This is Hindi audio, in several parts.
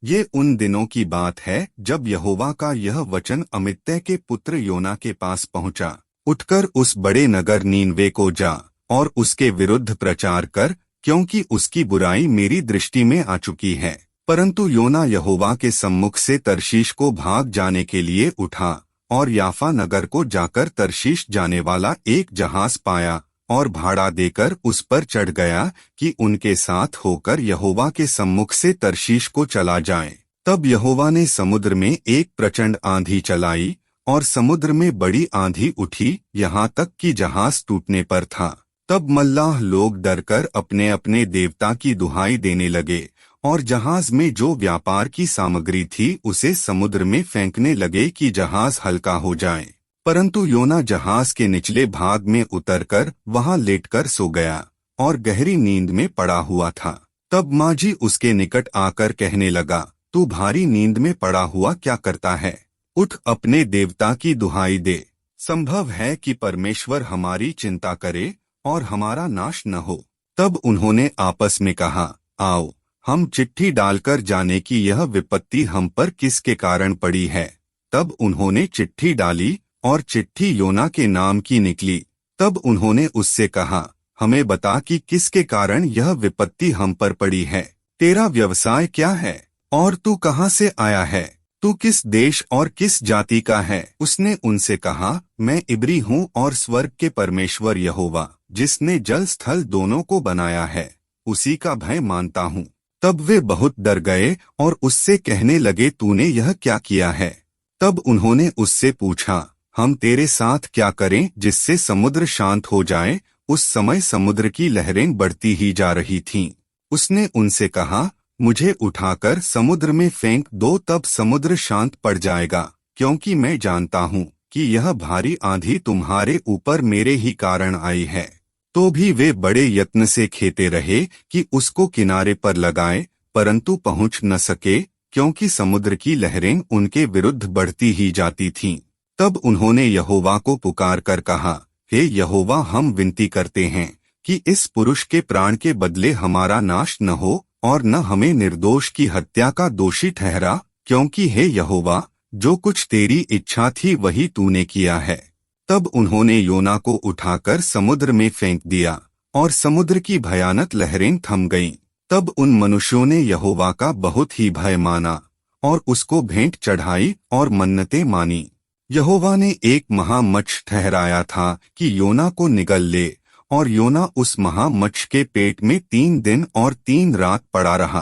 ये उन दिनों की बात है जब यहोवा का यह वचन अमित्तै के पुत्र योना के पास पहुंचा, उठकर उस बड़े नगर नीनवे को जा और उसके विरुद्ध प्रचार कर, क्योंकि उसकी बुराई मेरी दृष्टि में आ चुकी है। परंतु योना यहोवा के सम्मुख से तर्शीश को भाग जाने के लिए उठा और याफा नगर को जाकर तर्शीश जाने वाला एक जहाज पाया और भाड़ा देकर उस पर चढ़ गया कि उनके साथ होकर यहोवा के सम्मुख से तर्शीश को चला जाए। तब यहोवा ने समुद्र में एक प्रचंड आंधी चलाई और समुद्र में बड़ी आंधी उठी, यहाँ तक कि जहाज टूटने पर था। तब मल्लाह लोग डरकर अपने अपने देवता की दुहाई देने लगे और जहाज में जो व्यापार की सामग्री थी उसे समुद्र में फेंकने लगे कि जहाज हल्का हो जाए। परंतु योना जहाज के निचले भाग में उतरकर वहां लेटकर सो गया और गहरी नींद में पड़ा हुआ था। तब माझी उसके निकट आकर कहने लगा, तू भारी नींद में पड़ा हुआ क्या करता है? उठ, अपने देवता की दुहाई दे। संभव है कि परमेश्वर हमारी चिंता करे और हमारा नाश न हो। तब उन्होंने आपस में कहा, आओ, हम चिट्ठी डालकर जाने की यह विपत्ति हम पर किसके कारण पड़ी है। तब उन्होंने चिट्ठी डाली और चिट्ठी योना के नाम की निकली। तब उन्होंने उससे कहा, हमें बता कि किसके कारण यह विपत्ति हम पर पड़ी है। तेरा व्यवसाय क्या है और तू कहाँ से आया है? तू किस देश और किस जाति का है? उसने उनसे कहा, मैं इब्री हूँ और स्वर्ग के परमेश्वर यहोवा, जिसने जल स्थल दोनों को बनाया है, उसी का भय मानता हूँ। तब वे बहुत डर गए और उससे कहने लगे, तूने यह क्या किया है? तब उन्होंने उससे पूछा, हम तेरे साथ क्या करें जिससे समुद्र शांत हो जाए? उस समय समुद्र की लहरें बढ़ती ही जा रही थीं। उसने उनसे कहा, मुझे उठाकर समुद्र में फेंक दो, तब समुद्र शांत पड़ जाएगा, क्योंकि मैं जानता हूँ कि यह भारी आंधी तुम्हारे ऊपर मेरे ही कारण आई है। तो भी वे बड़े यत्न से खेते रहे कि उसको किनारे पर लगाए, परंतु पहुँच न सके, क्योंकि समुद्र की लहरें उनके विरुद्ध बढ़ती ही जाती थीं। तब उन्होंने यहोवा को पुकार कर कहा, हे यहोवा, हम विनती करते हैं कि इस पुरुष के प्राण के बदले हमारा नाश न हो और न हमें निर्दोष की हत्या का दोषी ठहरा, क्योंकि हे यहोवा, जो कुछ तेरी इच्छा थी वही तूने किया है। तब उन्होंने योना को उठाकर समुद्र में फेंक दिया और समुद्र की भयानक लहरें थम गईं। तब उन मनुष्यों ने यहोवा का बहुत ही भय माना और उसको भेंट चढ़ाई और मन्नतें मानी। यहोवा ने एक महामच्छ ठहराया था कि योना को निगल ले, और योना उस महामच्छ के पेट में 3 दिन और 3 रात पड़ा रहा।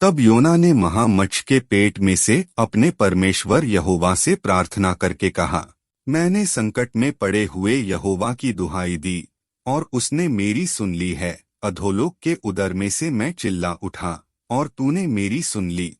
तब योना ने महामच्छ के पेट में से अपने परमेश्वर यहोवा से प्रार्थना करके कहा, मैंने संकट में पड़े हुए यहोवा की दुहाई दी और उसने मेरी सुन ली है। अधोलोक के उदर में से मैं चिल्ला उठा और तूने मेरी सुन ली।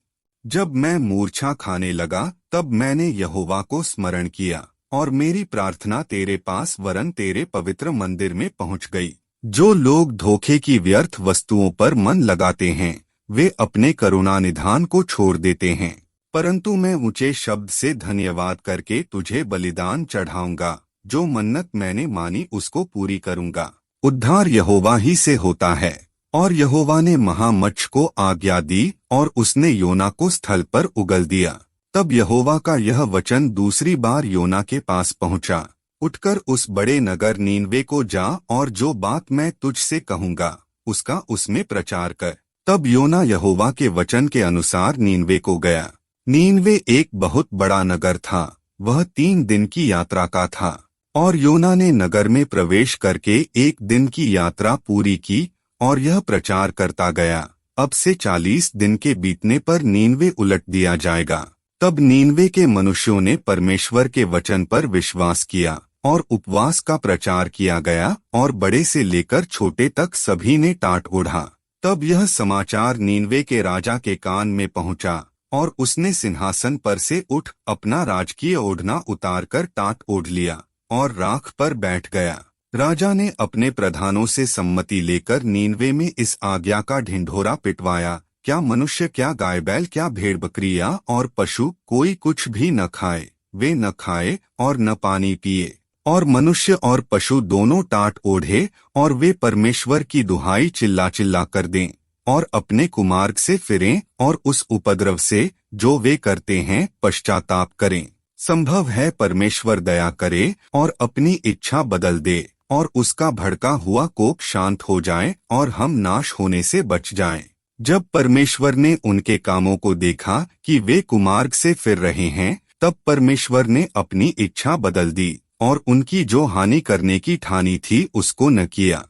जब मैं मूर्छा खाने लगा तब मैंने यहोवा को स्मरण किया और मेरी प्रार्थना तेरे पास वरन तेरे पवित्र मंदिर में पहुंच गई। जो लोग धोखे की व्यर्थ वस्तुओं पर मन लगाते हैं वे अपने करुणा निधान को छोड़ देते हैं, परंतु मैं ऊंचे शब्द से धन्यवाद करके तुझे बलिदान चढ़ाऊंगा। जो मन्नत मैंने मानी उसको पूरी करूंगा। उद्धार यहोवा ही से होता है। और यहोवा ने महामच्छ को आज्ञा दी और उसने योना को स्थल पर उगल दिया। तब यहोवा का यह वचन दूसरी बार योना के पास पहुंचा, उठकर उस बड़े नगर नीनवे को जा और जो बात मैं तुझसे कहूंगा उसका उसमें प्रचार कर। तब योना यहोवा के वचन के अनुसार नीनवे को गया। नीनवे एक बहुत बड़ा नगर था, वह 3 दिन की यात्रा का था। और योना ने नगर में प्रवेश करके 1 दिन की यात्रा पूरी की और यह प्रचार करता गया, अब से 40 दिन के बीतने पर नीनवे उलट दिया जाएगा। तब नीनवे के मनुष्यों ने परमेश्वर के वचन पर विश्वास किया और उपवास का प्रचार किया गया और बड़े से लेकर छोटे तक सभी ने टाट ओढ़ा। तब यह समाचार नीनवे के राजा के कान में पहुंचा और उसने सिंहासन पर से उठ अपना राजकीय ओढ़ना उतारकर टाट ओढ़ लिया और राख पर बैठ गया। राजा ने अपने प्रधानों से सम्मति लेकर नीनवे में इस आज्ञा का ढिंढोरा पिटवाया, क्या मनुष्य, क्या गाय बैल, क्या भेड़ बकरियां और पशु, कोई कुछ भी न खाए। वे न खाए और न पानी पिए, और मनुष्य और पशु दोनों टाट ओढ़े और वे परमेश्वर की दुहाई चिल्ला चिल्ला कर दें। और अपने कुमार्ग से फिरें और उस उपद्रव से जो वे करते हैं पश्चाताप करें। संभव है परमेश्वर दया करे और अपनी इच्छा बदल दे और उसका भड़का हुआ कोप शांत हो जाए और हम नाश होने से बच जाएं। जब परमेश्वर ने उनके कामों को देखा कि वे कुमार्ग से फिर रहे हैं, तब परमेश्वर ने अपनी इच्छा बदल दी और उनकी जो हानि करने की ठानी थी उसको न किया।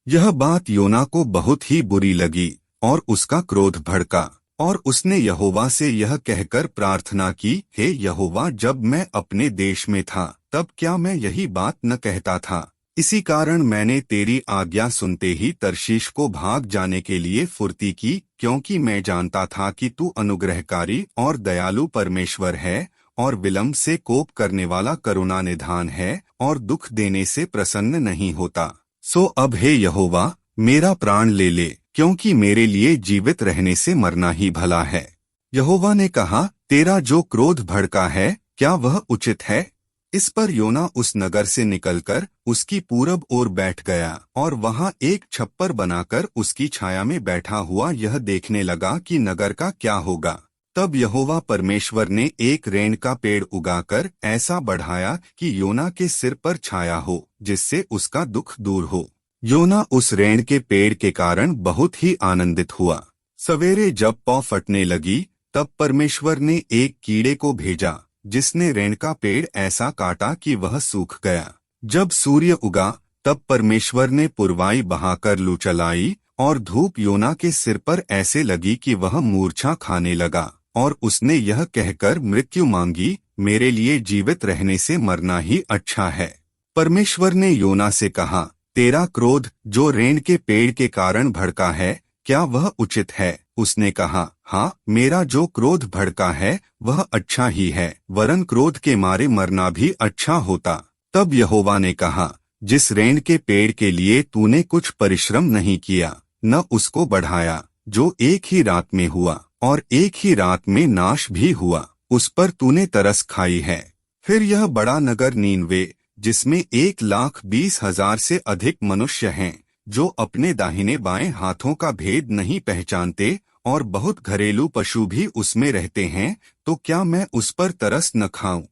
यह बात योना को बहुत ही बुरी लगी और उसका क्रोध भड़का और उसने यहोवा से यह कहकर प्रार्थना की, हे यहोवा, जब मैं अपने देश में था तब क्या मैं यही बात न कहता था? इसी कारण मैंने तेरी आज्ञा सुनते ही तर्शीश को भाग जाने के लिए फुर्ती की, क्योंकि मैं जानता था कि तू अनुग्रहकारी और दयालु परमेश्वर है और विलंब से कोप करने वाला करुणा निधान है और दुख देने से प्रसन्न नहीं होता। सो अब हे यहोवा, मेरा प्राण ले ले, क्योंकि मेरे लिए जीवित रहने से मरना ही भला है। यहोवा ने कहा, तेरा जो क्रोध भड़का है क्या वह उचित है? इस पर योना उस नगर से निकलकर उसकी पूरब ओर बैठ गया और वहां एक छप्पर बनाकर उसकी छाया में बैठा हुआ यह देखने लगा कि नगर का क्या होगा। तब यहोवा परमेश्वर ने एक रेंग का पेड़ उगाकर ऐसा बढ़ाया कि योना के सिर पर छाया हो, जिससे उसका दुख दूर हो। योना उस रेंग के पेड़ के कारण बहुत ही आनंदित हुआ। सवेरे जब पौ फटने लगी तब परमेश्वर ने एक कीड़े को भेजा, जिसने रेंग का पेड़ ऐसा काटा कि वह सूख गया। जब सूर्य उगा तब परमेश्वर ने पुरवाई बहाकर लू चलाई और धूप योना के सिर पर ऐसे लगी कि वह मूर्छा खाने लगा और उसने यह कहकर मृत्यु मांगी, मेरे लिए जीवित रहने से मरना ही अच्छा है। परमेश्वर ने योना से कहा, तेरा क्रोध जो रेंग के पेड़ के कारण भड़का है क्या वह उचित है? उसने कहा, हाँ, मेरा जो क्रोध भड़का है वह अच्छा ही है, वरन क्रोध के मारे मरना भी अच्छा होता। तब यहोवा ने कहा, जिस रेंग के पेड़ के लिए तूने कुछ परिश्रम नहीं किया न उसको बढ़ाया, जो एक ही रात में हुआ और एक ही रात में नाश भी हुआ, उस पर तूने तरस खाई है। फिर यह बड़ा नगर नीनवे, जिसमें 1,20,000 से अधिक मनुष्य हैं, जो अपने दाहिने बाएं हाथों का भेद नहीं पहचानते और बहुत घरेलू पशु भी उसमें रहते हैं, तो क्या मैं उस पर तरस न खाऊं?